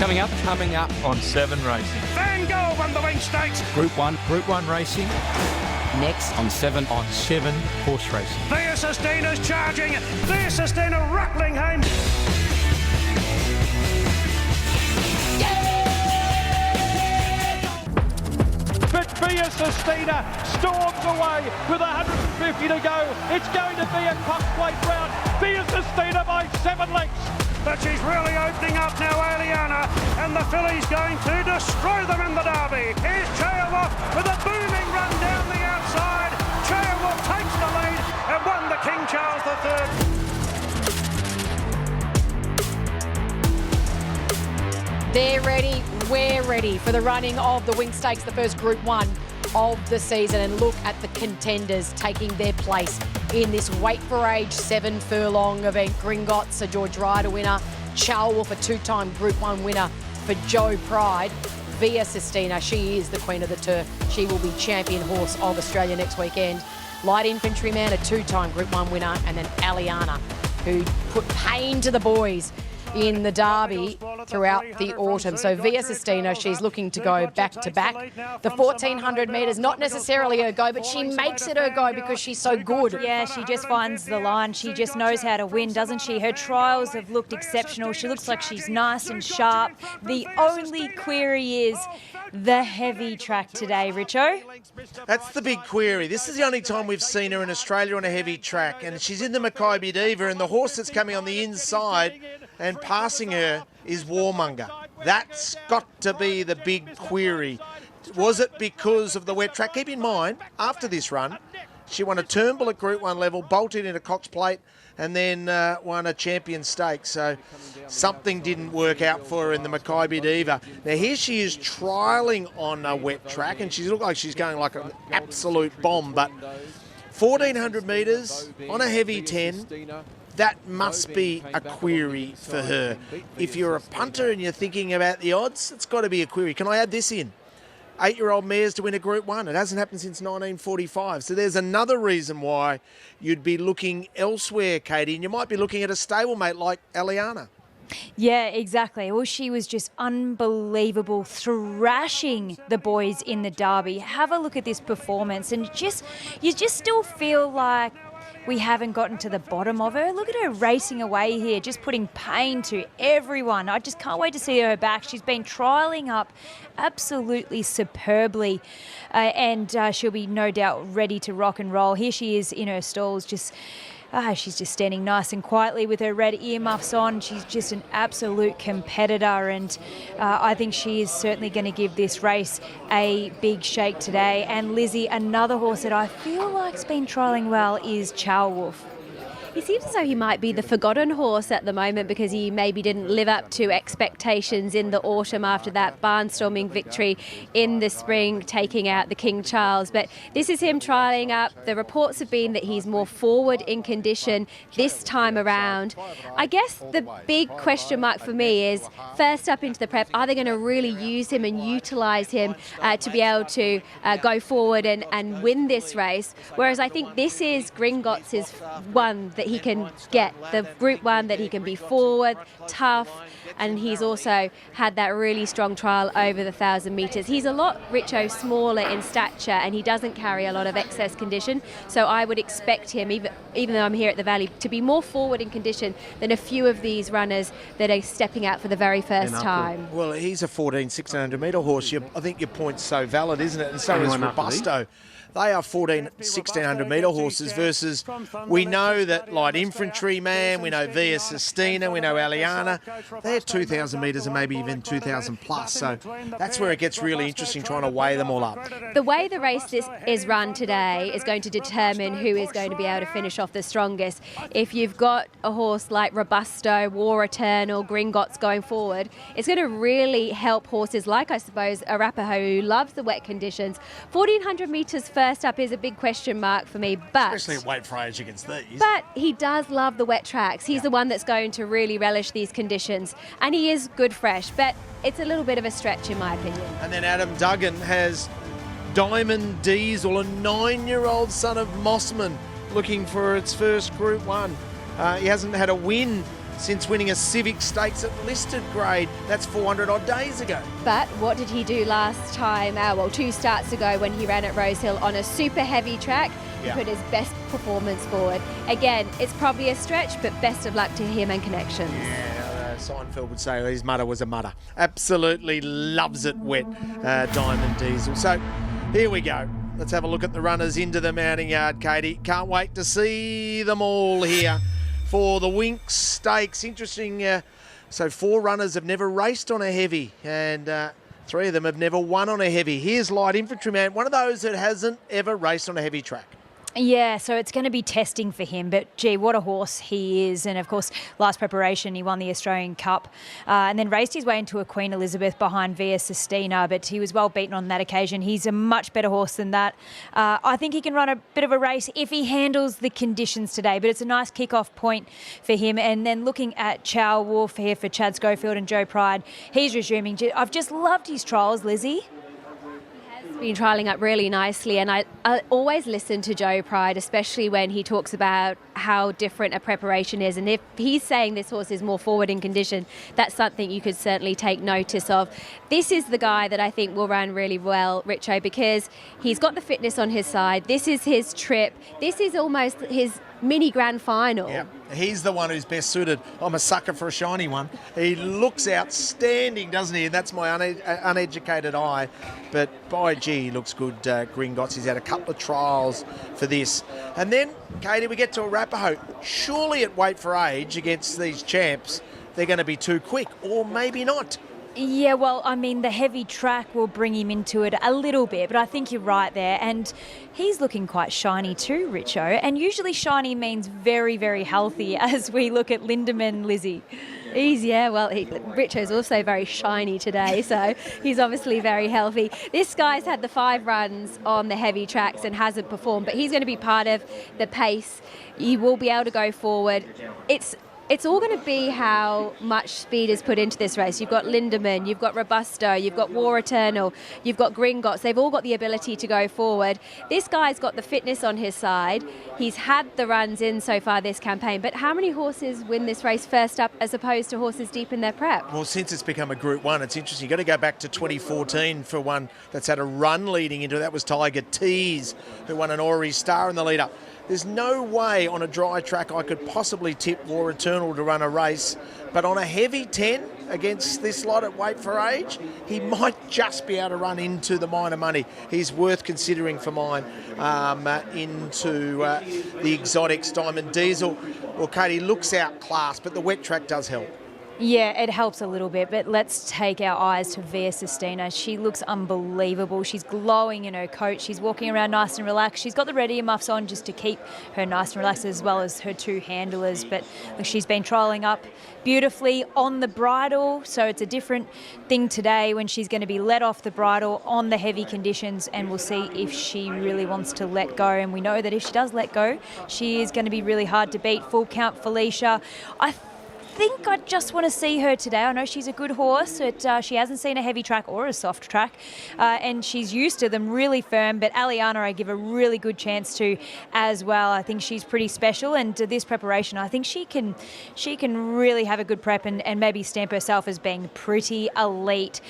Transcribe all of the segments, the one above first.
coming up? Coming up on 7 Racing. Van Gogh won the Winx Stakes. Group 1 racing. Next on 7 horse racing. Via Sistina's charging. Via Sistina ruckling home. But Via Sistina storms away with 150 to go. It's going to be a Cup Plate round. Via Sistina by 7 lengths. But she's really opening up now, Aliana, and the filly's going to destroy them in the Derby. Here's Chayawolf with a booming run down the outside. Chayawolf takes the lead and won the King Charles III. They're ready, we're ready for the running of the Winx Stakes, the first Group 1 of the season. And look at the contenders taking their place in this weight for age 7 furlong event. Gringotts, a George Ryder winner. Chayawolf, a 2-time Group 1 winner for Joe Pride. Via Sistina, she is the queen of the turf. She will be champion horse of Australia next weekend. Light Infantryman, a 2-time Group 1 winner. And then Aliana, who put pain to the boys in the Derby throughout the autumn. So Via Sistina, she's looking to go back-to-back. The 1,400 metres, not necessarily her go, but she makes it her go because she's so good. Yeah, she just finds the line. She just knows how to win, doesn't she? Her trials have looked exceptional. She looks like she's nice and sharp. The only query is the heavy track today, Richo. That's the big query. This is the only time we've seen her in Australia on a heavy track, and she's in the Makybe Diva, and the horse that's coming on the inside and passing her is Warmonger. That's got to be the big query. Was it because of the wet track? Keep in mind, after this run, she won a Turnbull at Group 1 level, bolted into Cox Plate, and then won a Champion Stakes. So something didn't work out for her in the Makybe Diva. Now here she is trialling on a wet track, and she looks like she's going like an absolute bomb. But 1,400 metres on a heavy 10, that must be a query for her. If you're a punter and you're thinking about the odds, it's got to be a query. Can I add this in? 8-year-old mares to win a Group 1. It hasn't happened since 1945. So there's another reason why you'd be looking elsewhere, Katie, and you might be looking at a stablemate like Aliana. Yeah, exactly. Well, she was just unbelievable, thrashing the boys in the Derby. Have a look at this performance, and you just still feel like we haven't gotten to the bottom of her. Look at her racing away here, just putting pain to everyone. I just can't wait to see her back. She's been trialling up absolutely superbly, and she'll be no doubt ready to rock and roll. Here she is in her stalls, she's just standing nice and quietly with her red earmuffs on. She's just an absolute competitor, and I think she is certainly going to give this race a big shake today. And Lizzie, another horse that I feel like's been trialling well is Chayawolf. He seems as though he might be the forgotten horse at the moment because he maybe didn't live up to expectations in the autumn after that barnstorming victory in the spring, taking out the King Charles. But this is him trialling up. The reports have been that he's more forward in condition this time around. I guess the big question mark for me is, first up into the prep, are they going to really use him and utilise him to be able to go forward and win this race? Whereas I think this is Gringotts' one that he can get, the Group 1, that he can be forward, tough, and he's also had that really strong trial over the 1,000 metres. He's a lot, Richo, smaller in stature, and he doesn't carry a lot of excess condition, so I would expect him, even though I'm here at the Valley, to be more forward in condition than a few of these runners that are stepping out for the very first time. Well, he's a 1,600 metre horse. I think your point's so valid, isn't it? And so is Robusto. They are 1,600 metre horses versus, we know that Light Infantryman, we know Via Sistina, we know Aliana. They're 2,000 metres and maybe even 2,000 plus. So that's where it gets really interesting, trying to weigh them all up. The way the race is run today is going to determine who is going to be able to finish off the strongest. If you've got a horse like Robusto, War Eternal, Gringotts going forward, it's going to really help horses like, I suppose, Arapaho, who loves the wet conditions. 1,400 metres first up is a big question mark for me, but especially at weight for age against these. But he does love the wet tracks. He's the one that's going to really relish these conditions, and he is good fresh, but it's a little bit of a stretch in my opinion. And then Adam Duggan has Diamond Diesel, a 9-year-old son of Mossman, looking for its first Group 1. He hasn't had a win since winning a Civic Stakes at listed grade. That's 400 odd days ago. But what did he do last time? Well, 2 starts ago when he ran at Rosehill on a super heavy track. He put his best performance forward. Again, it's probably a stretch, but best of luck to him and Connections. Yeah, Seinfeld would say his mother was a mudder. Absolutely loves it wet, Diamond Diesel. So here we go. Let's have a look at the runners into the mounting yard, Katie. Can't wait to see them all here for the Winx Stakes. Interesting. So 4 runners have never raced on a heavy, and 3 of them have never won on a heavy. Here's Light Infantryman, one of those that hasn't ever raced on a heavy track. Yeah, so it's going to be testing for him, but gee, what a horse he is. And of course, last preparation, he won the Australian Cup and then raced his way into a Queen Elizabeth behind Via Sistina, but he was well beaten on that occasion. He's a much better horse than that. I think he can run a bit of a race if he handles the conditions today, but it's a nice kick-off point for him. And then looking at Chow Wolf here for Chad Schofield and Joe Pride, he's resuming. I've just loved his trials, Lizzie. Been trialling up really nicely, and I always listen to Joe Pride, especially when he talks about how different a preparation is, and if he's saying this horse is more forward in condition, that's something you could certainly take notice of. This is the guy that I think will run really well, Richo, because he's got the fitness on his side. This is his trip. This is almost his mini grand final. Yeah, he's the one who's best suited. I'm a sucker for a shiny one. He looks outstanding, doesn't he? And that's my uneducated eye. But by gee, he looks good, Gringotts. He's had a couple of trials for this. And then, Katie, we get to Arapaho. Surely at weight for age against these champs, they're going to be too quick, or maybe not. Yeah, well, I mean, the heavy track will bring him into it a little bit, but I think you're right there. And he's looking quite shiny too, Richo. And usually shiny means very, very healthy as we look at Lindemann, Lizzie. Richo's also very shiny today, so he's obviously very healthy. This guy's had the 5 runs on the heavy tracks and hasn't performed, but he's going to be part of the pace. He will be able to go forward. It's all going to be how much speed is put into this race. You've got Lindemann, you've got Robusto, you've got War Eternal, you've got Gringotts. They've all got the ability to go forward. This guy's got the fitness on his side. He's had the runs in so far this campaign, but how many horses win this race first up as opposed to horses deep in their prep? Well, since it's become a Group 1, it's interesting. You've got to go back to 2014 for one that's had a run leading into it. That was Tiger Tease, who won an Ori Star in the lead-up. There's no way on a dry track I could possibly tip War Eternal to run a race, but on a heavy 10 against this lot at weight for age, he might just be able to run into the minor money. He's worth considering for mine into the Exotics Diamond Diesel. Well, Katie looks outclassed, but the wet track does help. Yeah, it helps a little bit, but let's take our eyes to Via Sistina. She looks unbelievable. She's glowing in her coat. She's walking around nice and relaxed. She's got the red earmuffs on just to keep her nice and relaxed, as well as her 2 handlers. But she's been trialling up beautifully on the bridle, so it's a different thing today when she's going to be let off the bridle on the heavy conditions, and we'll see if she really wants to let go. And we know that if she does let go, she is going to be really hard to beat. Full count Felicia. I think I just want to see her today. I know she's a good horse, but she hasn't seen a heavy track or a soft track, and she's used to them really firm. But Aliana, I give a really good chance to as well. I think she's pretty special, and this preparation, I think she can really have a good prep and maybe stamp herself as being pretty elite.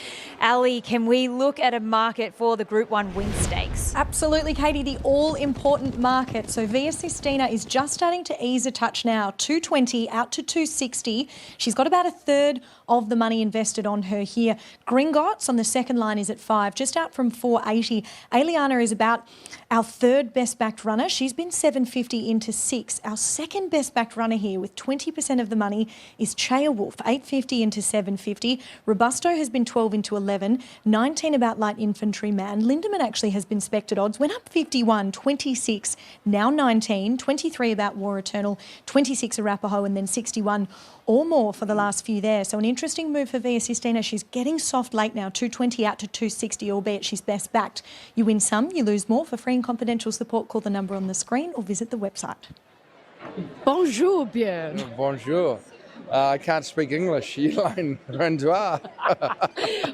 Ali, can we look at a market for the Group 1 Winx Stakes? Absolutely, Katie, the all-important market. So Via Sistina is just starting to ease a touch now, 220 out to 260. She's got about a third of the money invested on her here. Gringotts on the second line is at 5, just out from 480. Aliana is about our third best backed runner. She's been 750 into 6. Our second best backed runner here with 20% of the money is Chaya Wolf, 850 into 750. Robusto has been 12 into 11, 19 about Light Infantryman. Lindemann actually has been spec'd at odds, went up 51, 26, now 19, 23 about War Eternal, 26 Arapaho, and then 61 or more for the last few there. So an interesting move for Via Sistina. She's getting soft late now, 220 out to 260, albeit she's best backed. You win some, you lose more. For free and confidential support, call the number on the screen or visit the website. Bonjour, bien. Bonjour. I can't speak English. Elaine Rendoir.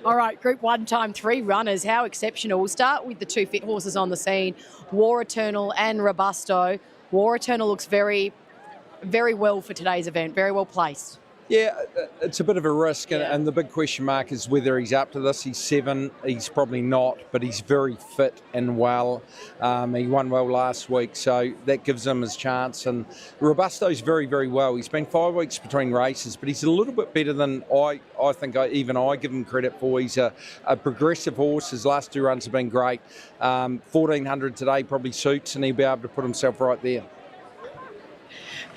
All right, Group 1 time 3 runners. How exceptional. We'll start with the 2 fit horses on the scene, War Eternal and Robusto. War Eternal looks very well for today's event, very well placed. Yeah, it's a bit of a risk, and the big question mark is whether he's up to this. He's 7, he's probably not, but he's very fit and well. He won well last week, so that gives him his chance. And Robusto's very, very well. He's been 5 weeks between races, but he's a little bit better than I think I give him credit for. He's a progressive horse. His last 2 runs have been great. 1400 today probably suits, and he'll be able to put himself right there.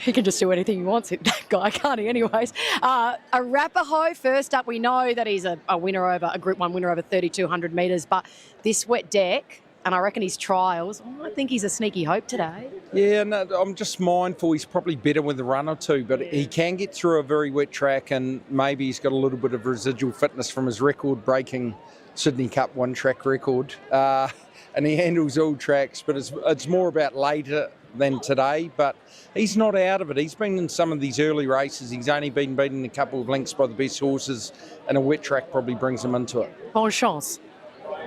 He can just do anything he wants, that guy, can't he, anyways? Arapaho, first up, we know that he's a winner over, a Group 1 winner over 3,200 metres, but this wet deck, and I reckon his trials, I think he's a sneaky hope today. Yeah, no, I'm just mindful he's probably better with a run or two, but he can get through a very wet track, and maybe he's got a little bit of residual fitness from his record-breaking Sydney Cup one-track record. And he handles all tracks, but it's more about later than today, but he's not out of it. He's been in some of these early races. He's only been beaten a couple of lengths by the best horses, and a wet track probably brings him into it. Bonne chance.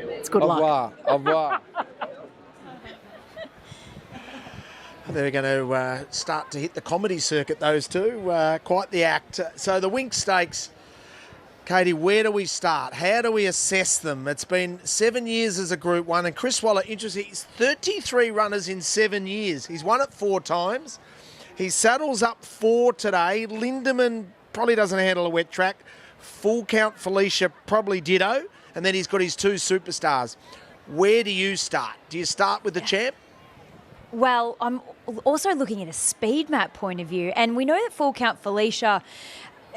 It's good luck. Au revoir. They're going to start to hit the comedy circuit, those two. Quite the act. So the Winx Stakes, Katie, where do we start? How do we assess them? It's been 7 years as a Group 1, and Chris Waller, interesting, he's 33 runners in 7 years. He's won it 4 times. He saddles up 4 today. Lindemann probably doesn't handle a wet track. Full Count Felicia probably ditto. And then he's got his 2 superstars. Where do you start? Do you start with the champ? Well, I'm also looking at a speed map point of view, and we know that Full Count Felicia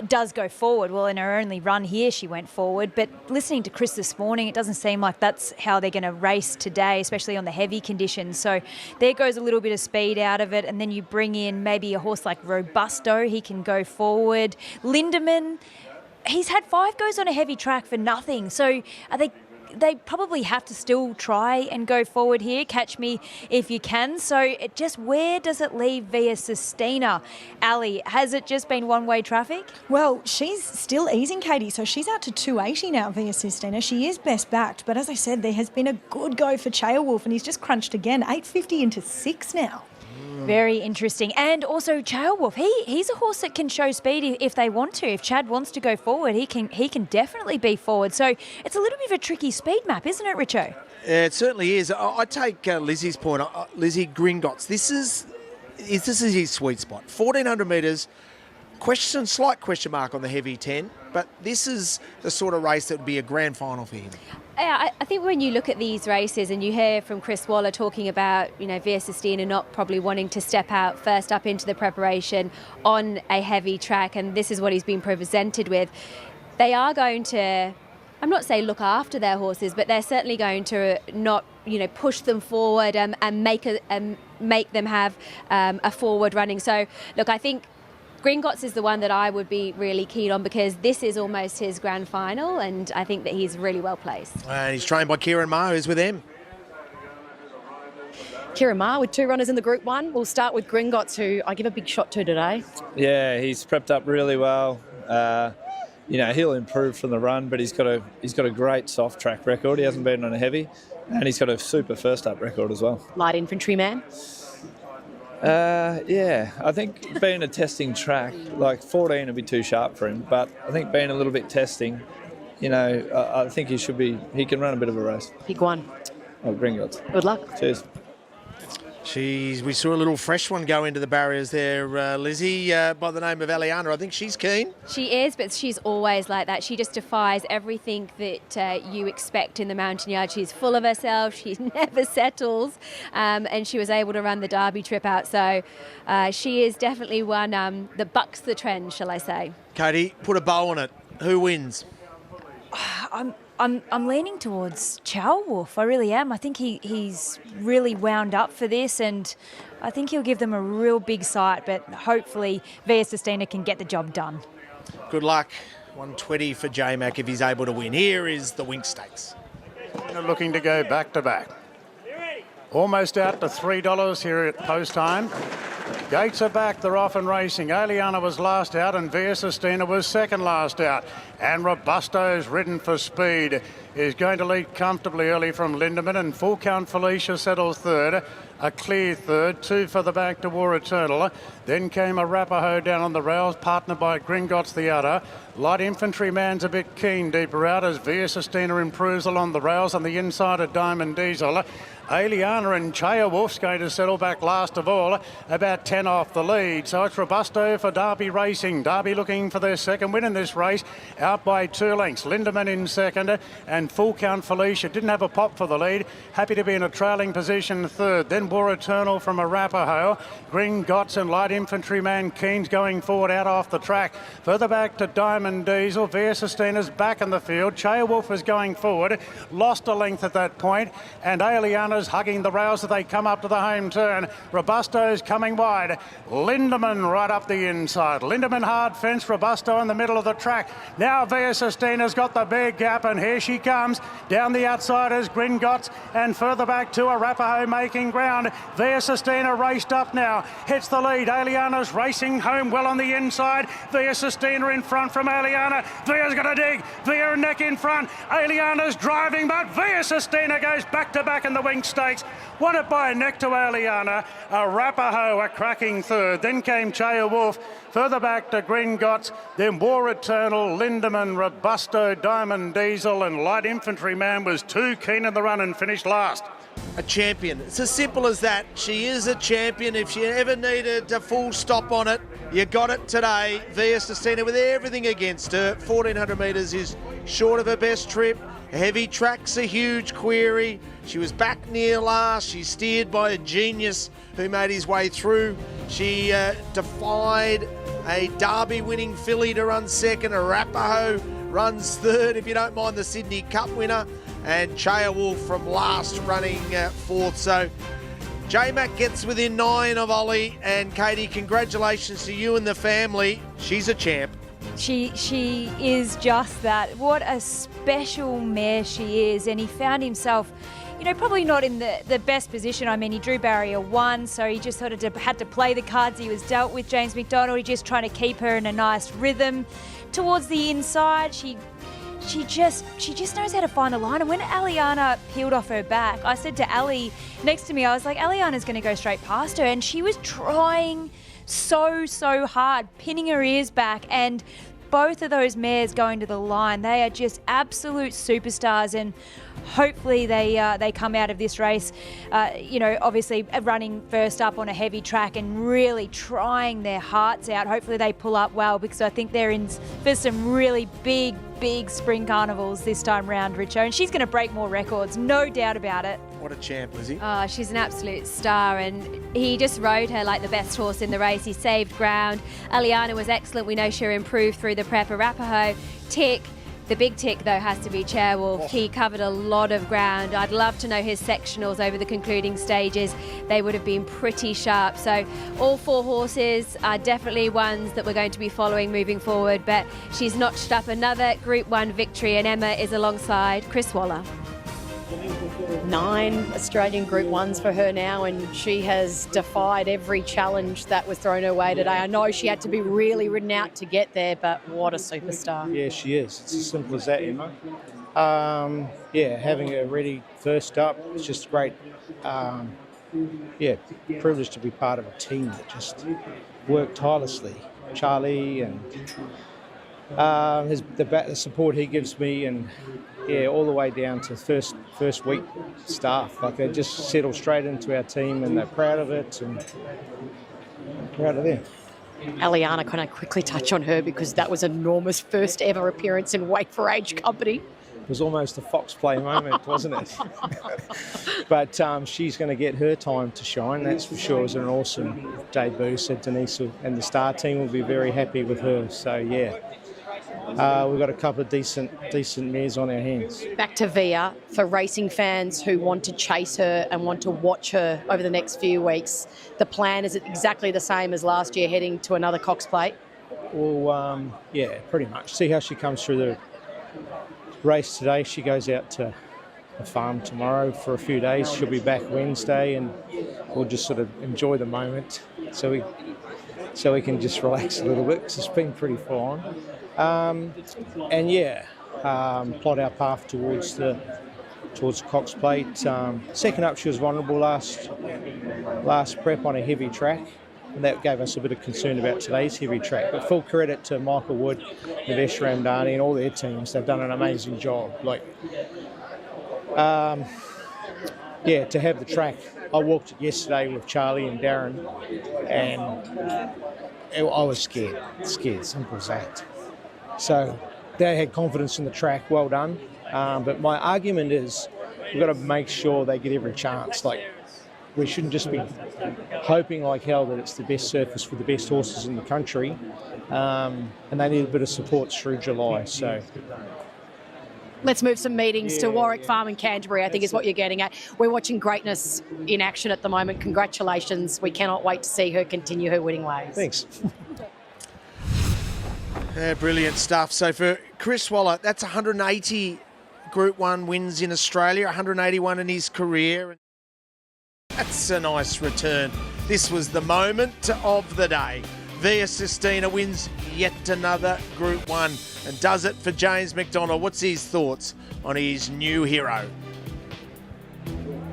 does go forward. Well, in her only run here, she went forward. But listening to Chris this morning, it doesn't seem like that's how they're going to race today, especially on the heavy conditions. So there goes a little bit of speed out of it. And then you bring in maybe a horse like Robusto. He can go forward. Lindemann, he's had 5 goes on a heavy track for nothing. So they probably have to still try and go forward here. Catch me if you can. So where does it leave Via Sistina? Ali, has it just been one-way traffic? Well, she's still easing, Katie, so she's out to 280 now, Via Sistina. She is best backed, but as I said, there has been a good go for Chaelwolf, and he's just crunched again, 850 into 6 now. Very interesting. And also Chaelwolf, he's a horse that can show speed if they want to. If Chad wants to go forward, he can definitely be forward. So it's a little bit of a tricky speed map, isn't it, Richo? It certainly is. I take Lizzie's point. Lizzie Gringotts, this is his sweet spot. 1,400 metres, slight question mark on the heavy 10, but this is the sort of race that would be a grand final for him. Yeah, I think when you look at these races and you hear from Chris Waller talking about, Via Sistina not probably wanting to step out first up into the preparation on a heavy track, and this is what he's been presented with, they are going to, I'm not saying look after their horses, but they're certainly going to not, push them forward and make them have a forward running. So, look, I think Gringotts is the one that I would be really keen on because this is almost his grand final, and I think that he's really well placed. And he's trained by Kieran Ma, who's with him. Kieran Ma with 2 runners in the Group 1. We'll start with Gringotts, who I give a big shot to today. Yeah, he's prepped up really well. He'll improve from the run, but he's got a great soft track record. He hasn't been on a heavy, and he's got a super first up record as well. Light infantry man. I think being a testing track, like 14 would be too sharp for him, but I think being a little bit testing, I think he can run a bit of a race. Pick one. Oh, Gringotts. Good luck. Cheers. We saw a little fresh one go into the barriers there, Lizzie, by the name of Aliana. I think she's keen. She is, but she's always like that. She just defies everything that you expect in the mountain yard. She's full of herself. She never settles, and she was able to run the Derby trip out. So she is definitely one that bucks the trend, shall I say. Katie, put a bow on it. Who wins? I'm leaning towards Chaelwolf. I really am. I think he's really wound up for this, and I think he'll give them a real big sight, but hopefully Via Sistina can get the job done. Good luck. 120 for J-Mac if he's able to win. Here is the Winx Stakes. Looking to go back-to-back. Almost out to $3 here at post time. Gates are back, they're off and racing. Aliana was last out and Via Sistina was second last out. And Robusto's ridden for speed. Is going to lead comfortably early from Lindemann, and Full Count Felicia settles third. a clear third, 2 further back to War Eternal. Then came Arapaho down on the rails, partnered by Gringotts the udder. Light Infantryman's a bit keen deeper out as Via Sistina improves along the rails on the inside of Diamond Diesel. Aliana and Chaya Wolf's going to settle back last of all, about 10 off the lead. So it's Robusto for Derby Racing. Derby looking for their second win in this race, out by 2 lengths. Lindemann in second, and Full Count Felicia didn't have a pop for the lead. Happy to be in a trailing position third. Then War Eternal from Arapaho. Gringotts and Light Infantryman Keen's going forward out off the track. Further back to Diamond Diesel. Via Sistina's back in the field. Chaya Wolf is going forward. Lost a length at that point, and Aliana hugging the rails as they come up to the home turn. Robusto's coming wide. Lindemann right up the inside. Lindemann hard fence, Robusto in the middle of the track. Now Via Sistina's got the big gap, and here she comes. Down the outside is Gringotts, and further back to Arapaho making ground. Via Sistina raced up now. Hits the lead. Aliana's racing home well on the inside. Via Sistina in front from Aliana. Via's got a dig. Via neck in front. Aliana's driving, but Via Sistina goes back to back in the Winx Stakes. Won it by a neck to Aliana. Arapaho a cracking third. Then came Chaya Wolf. Further back to Gringotts. Then War Eternal, Lindemann, Robusto, Diamond Diesel, and Light Infantryman was too keen in the run and finished last. A champion. It's as simple as that. She is a champion. If you ever needed a full stop on it, you got it today. Via Sistina with everything against her. 1,400 metres is short of her best trip. Heavy track's a huge query. She was back near last. She's steered by a genius who made his way through. She defied a Derby winning filly to run second. Arapaho runs third, if you don't mind the Sydney Cup winner. And Chaya Wolf from last running fourth. So J-Mac gets within 9 of Ollie. And Katie, congratulations to you and the family. She's a champ. She is just that. What a special mare she is. And he found himself, you know, probably not in the best position. I mean, he drew barrier 1, so he just sort of had to play the cards he was dealt with. James McDonald, he just trying to keep her in a nice rhythm. Towards the inside, she just knows how to find the line. And when Aliana peeled off her back, I said to Ali next to me, I was like, Aliana's going to go straight past her. And she was trying so hard, pinning her ears back, and both of those mares going to the line, they are just absolute superstars, and hopefully they come out of this race, you know, obviously running first up on a heavy track and really trying their hearts out. Hopefully they pull up well, because I think they're in for some really big spring carnivals this time round, Richo, and she's going to break more records, no doubt about it. What a champ, Lizzie. Oh, she's an absolute star, and he just rode her like the best horse in the race. He saved ground. Aliana was excellent. We know she'll improve through the prep. Arapaho, tick. The big tick, though, has to be Chaya Wolf. He covered a lot of ground. I'd love to know his sectionals over the concluding stages. They would have been pretty sharp. So all 4 horses are definitely ones that we're going to be following moving forward. But she's notched up another Group 1 victory, and Emma is alongside Chris Waller. 9 Australian Group 1s for her now, and she has defied every challenge that was thrown her way today. I know she had to be really ridden out to get there, but what a superstar. Yeah, she is. It's as simple as that, Emma. Yeah, having her ready first up, it's just great. Yeah, privileged to be part of a team that just worked tirelessly. Charlie and the support he gives me, and yeah, all the way down to first week staff. Like, they just settle straight into our team, and they're proud of it, and proud of them. Aliana, can I quickly touch on her, because that was an enormous first ever appearance in Wake for Age company. It was almost a Fox play moment, wasn't it? But she's going to get her time to shine, that's for sure. It was an awesome debut, so Denise and the Star team will be very happy with her. So yeah, we've got a couple of decent mares on our hands. Back to Via, for racing fans who want to chase her and want to watch her over the next few weeks. The plan is exactly the same as last year, heading to another Cox Plate? Well, yeah, pretty much. See how she comes through the race today. She goes out to the farm tomorrow for a few days. She'll be back Wednesday, and we'll just sort of enjoy the moment so we can just relax a little bit, because it's been pretty full on. And yeah, plot our path towards the towards the Cox Plate. Second up, she was vulnerable last prep on a heavy track, and that gave us a bit of concern about today's heavy track. But full credit to Michael Wood, Navesh Ramdani, and all their teams. They've done an amazing job. To have the track. I walked it yesterday with Charlie and Darren, and I was scared, simple as that. So they had confidence in the track, well done. But my argument is we've got to make sure they get every chance. We shouldn't just be hoping like hell that it's the best surface for the best horses in the country, and they need a bit of support through July. So. Let's move some meetings to Warwick Farm and Canterbury, I think is what you're getting at. We're watching greatness in action at the moment. Congratulations. We cannot wait to see her continue her winning ways. Thanks. Brilliant stuff. So for Chris Waller, that's 180 Group 1 wins in Australia, 181 in his career. That's a nice return. This was the moment of the day. Via Sistina wins yet another Group 1 and does it for James McDonald. What's his thoughts on his new hero?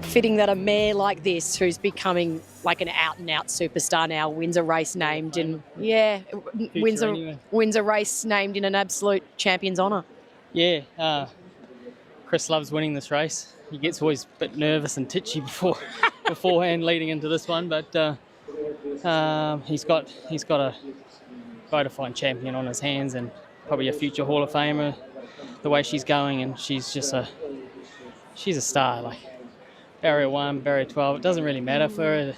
Fitting that a mare like this, who's becoming like an out-and-out superstar now, wins a race named in, wins a race named in an absolute champion's honour. Yeah, Chris loves winning this race. He gets always a bit nervous and titchy beforehand leading into this one, but he's got a bona fide champion on his hands and probably a future Hall of Famer. The way she's going, and she's a star. Like barrier 1, barrier 12, it doesn't really matter for her.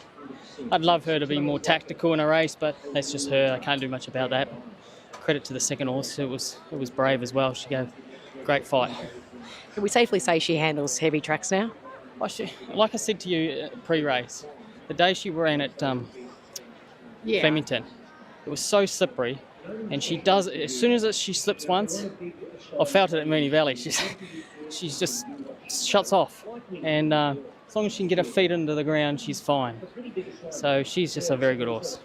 I'd love her to be more tactical in a race, but that's just her. I can't do much about that. Credit to the second horse. It was brave as well. She gave a great fight. Can we safely say she handles heavy tracks now? Like I said to you pre-race, the day she ran at Flemington, it was so slippery, and she does, as soon as she slips once, I felt it at Moonee Valley, she's just shuts off, and as long as she can get her feet into the ground, she's fine. So she's just a very good horse.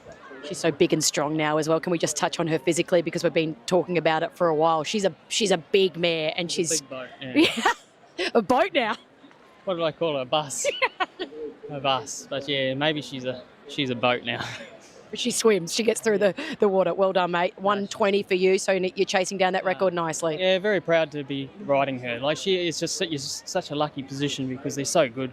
She's so big and strong now as well. Can we just touch on her physically, because we've been talking about it for a while? She's a big mare, and she's big boat. Yeah. A boat now. What did I call her? A bus. A bus. But yeah, maybe she's a boat now. She swims. She gets through the water. Well done, mate. 120 for you, so you're chasing down that record nicely. Yeah, very proud to be riding her. Like, she is just such a lucky position because they're so good.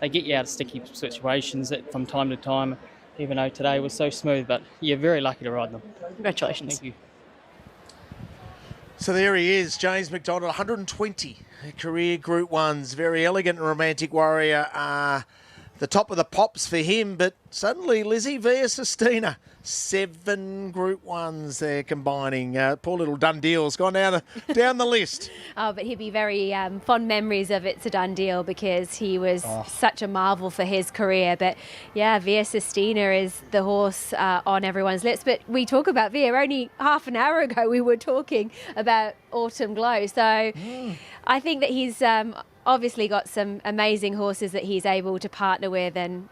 They get you out of sticky situations from time to time, even though today was so smooth. But you're very lucky to ride them. Congratulations. Thank you. So there he is, James McDonald, 120 career Group 1s. Very elegant and romantic warrior. The top of the pops for him, but suddenly Lizzie Via Sistina, 7 Group 1s there combining. Poor little Dundeal's gone down the list. Oh, but he'd be very fond memories of It's a Done Deal, because he was such a marvel for his career. But yeah, Via Sistina is the horse on everyone's lips. But we talk about Via. Only half an hour ago we were talking about Autumn Glow. So I think that he's obviously got some amazing horses that he's able to partner with, and